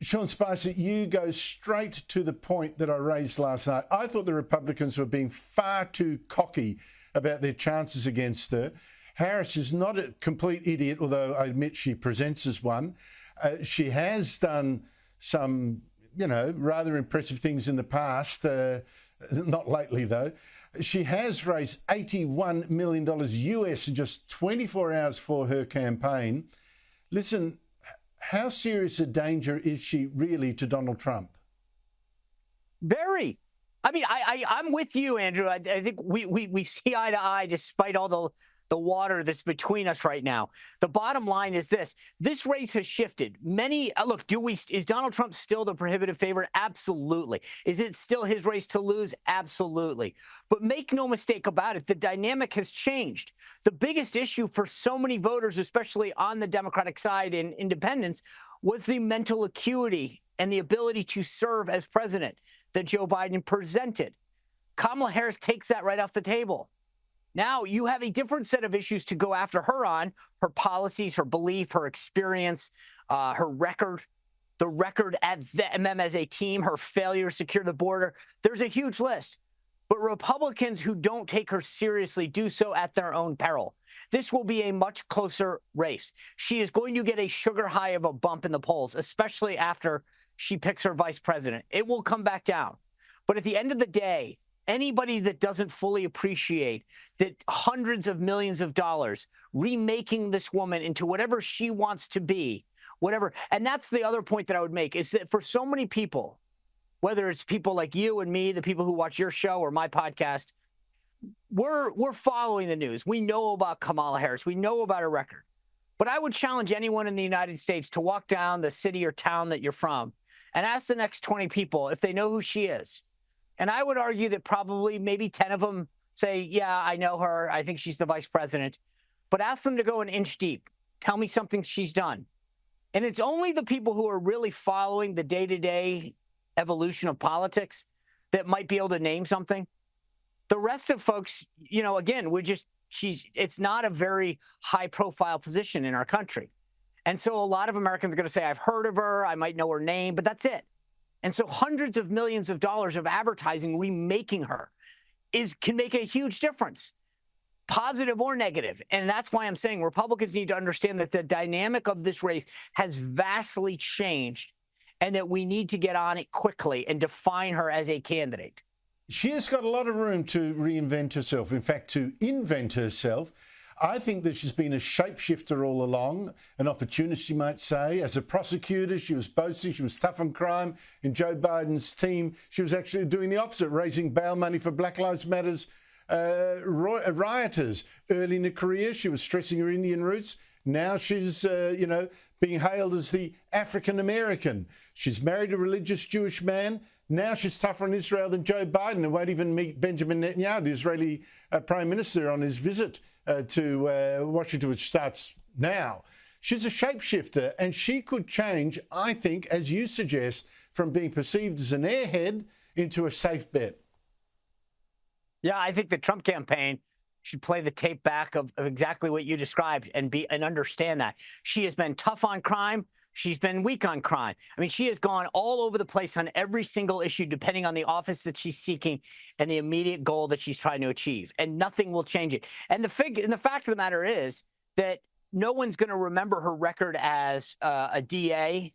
Sean Spicer, you go straight to the point that I raised last night. I thought the Republicans were being far too cocky about their chances against her. Harris is not a complete idiot, although I admit she presents as one. She has done some, rather impressive things in the past, not lately though. She has raised $81 million US in just 24 hours for her campaign. Listen, how serious a danger is she really to Donald Trump? Very. I mean, I'm with you, Andrew. I think we see eye to eye despite all the water that's between us right now. The bottom line is this race has shifted. Look, is Donald Trump still the prohibitive favorite? Absolutely. Is it still his race to lose? Absolutely. But make no mistake about it, the dynamic has changed. The biggest issue for so many voters, especially on the Democratic side in independents, was the mental acuity and the ability to serve as president that Joe Biden presented. Kamala Harris takes that right off the table. Now you have a different set of issues to go after her on: her policies, her belief, her experience, her record, the record at them as a team, her failure to secure the border. There's a huge list. But Republicans who don't take her seriously do so at their own peril. This will be a much closer race. She is going to get a sugar high of a bump in the polls, especially after she picks her vice president. It will come back down. But at the end of the day, anybody that doesn't fully appreciate that hundreds of millions of dollars remaking this woman into whatever she wants to be, whatever. And that's the other point that I would make, is that for so many people, whether it's people like you and me, the people who watch your show or my podcast, we're following the news. We know about Kamala Harris. We know about her record. But I would challenge anyone in the United States to walk down the city or town that you're from and ask the next 20 people if they know who she is. And I would argue that probably maybe 10 of them say, yeah, I know her. I think she's the vice president. But ask them to go an inch deep. Tell me something she's done. And it's only the people who are really following the day-to-day evolution of politics that might be able to name something. The rest of folks, again, it's not a very high-profile position in our country. And so a lot of Americans are going to say, I've heard of her, I might know her name, but that's it. And so hundreds of millions of dollars of advertising remaking her can make a huge difference, positive or negative. And that's why I'm saying Republicans need to understand that the dynamic of this race has vastly changed and that we need to get on it quickly and define her as a candidate. She has got a lot of room to reinvent herself, in fact, to invent herself. I think that she's been a shapeshifter all along, an opportunist, you might say. As a prosecutor, she was boasting, she was tough on crime. In Joe Biden's team, she was actually doing the opposite, raising bail money for Black Lives Matter's rioters. Early in her career, she was stressing her Indian roots. Now she's, being hailed as the African-American. She's married a religious Jewish man. Now she's tougher on Israel than Joe Biden and won't even meet Benjamin Netanyahu, the Israeli Prime Minister, on his visit to Washington, which starts now. She's a shapeshifter, and she could change, I think, as you suggest, from being perceived as an airhead into a safe bet. Yeah, I think the Trump campaign should play the tape back of exactly what you described and understand that. She has been tough on crime. She's been weak on crime. I mean, she has gone all over the place on every single issue, depending on the office that she's seeking and the immediate goal that she's trying to achieve. And nothing will change it. And the fact of the matter is that no one's going to remember her record as a DA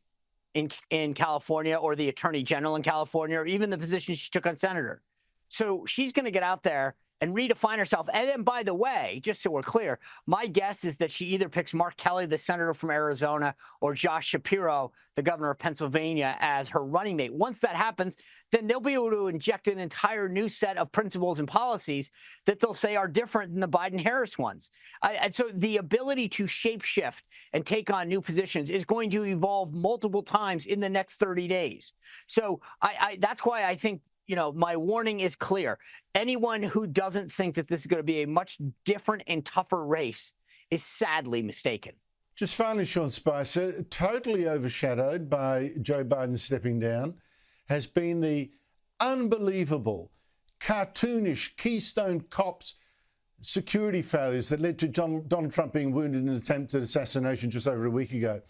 in California or the attorney general in California or even the position she took on senator. So she's going to get out there and redefine herself. And then, by the way, just so we're clear, my guess is that she either picks Mark Kelly, the senator from Arizona, or Josh Shapiro, the governor of Pennsylvania, as her running mate. Once that happens, then they'll be able to inject an entire new set of principles and policies that they'll say are different than the Biden-Harris ones. And so the ability to shapeshift and take on new positions is going to evolve multiple times in the next 30 days. So that's why I think, my warning is clear. Anyone who doesn't think that this is going to be a much different and tougher race is sadly mistaken. Just finally, Sean Spicer, totally overshadowed by Joe Biden stepping down, has been the unbelievable, cartoonish Keystone Cops security failures that led to Donald Trump being wounded in an attempted assassination just over a week ago.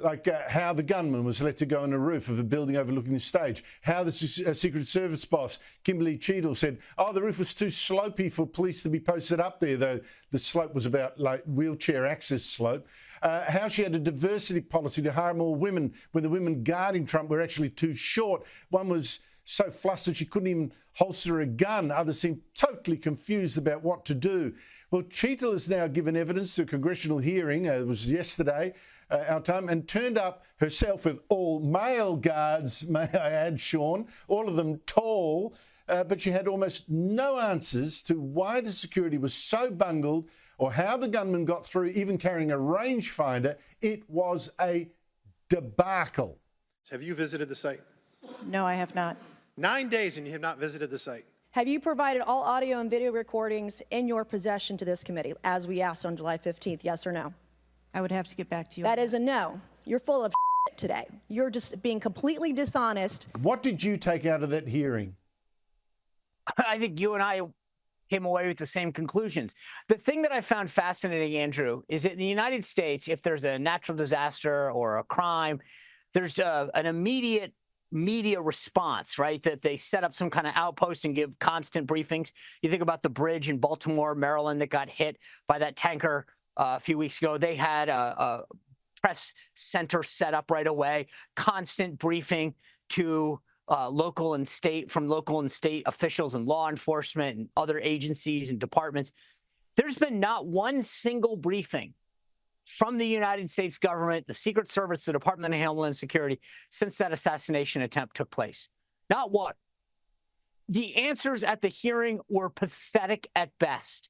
like how the gunman was let to go on the roof of a building overlooking the stage, how the Secret Service boss, Kimberly Cheadle, said, oh, the roof was too slopey for police to be posted up there, though the slope was about like wheelchair access slope. How she had a diversity policy to hire more women when the women guarding Trump were actually too short. One was so flustered she couldn't even holster a gun. Others seemed totally confused about what to do. Well, Cheadle has now given evidence to a congressional hearing, it was yesterday, our time, and turned up herself with all male guards, may I add, Sean, all of them tall, but she had almost no answers to why the security was so bungled or how the gunman got through, even carrying a rangefinder. It was a debacle. Have you visited the site? No, I have not. 9 days and you have not visited the site. Have you provided all audio and video recordings in your possession to this committee, as we asked on July 15th, yes or no? I would have to get back to you. That is a no. You're full of today. You're just being completely dishonest. What did you take out of that hearing? I think you and I came away with the same conclusions. The thing that I found fascinating, Andrew, is that in the United States, if there's a natural disaster or a crime, there's an immediate media response, right? That they set up some kind of outpost and give constant briefings. You think about the bridge in Baltimore, Maryland, that got hit by that tanker a few weeks ago. They had a press center set up right away, constant briefing to local and state officials and law enforcement and other agencies and departments. There's been not one single briefing from the United States government, the Secret Service, the Department of Homeland Security, since that assassination attempt took place. Not one. The answers at the hearing were pathetic at best.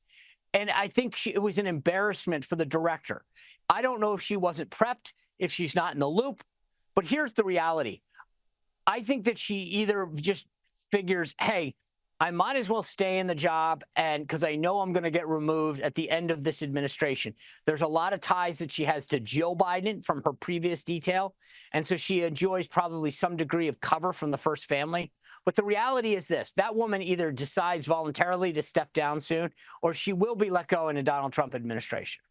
And I think it was an embarrassment for the director. I don't know if she wasn't prepped, if she's not in the loop, but here's the reality. I think that she either just figures, hey, I might as well stay in the job, and because I know I'm going to get removed at the end of this administration. There's a lot of ties that she has to Joe Biden from her previous detail, and so she enjoys probably some degree of cover from the first family. But the reality is this: that woman either decides voluntarily to step down soon, or she will be let go in a Donald Trump administration.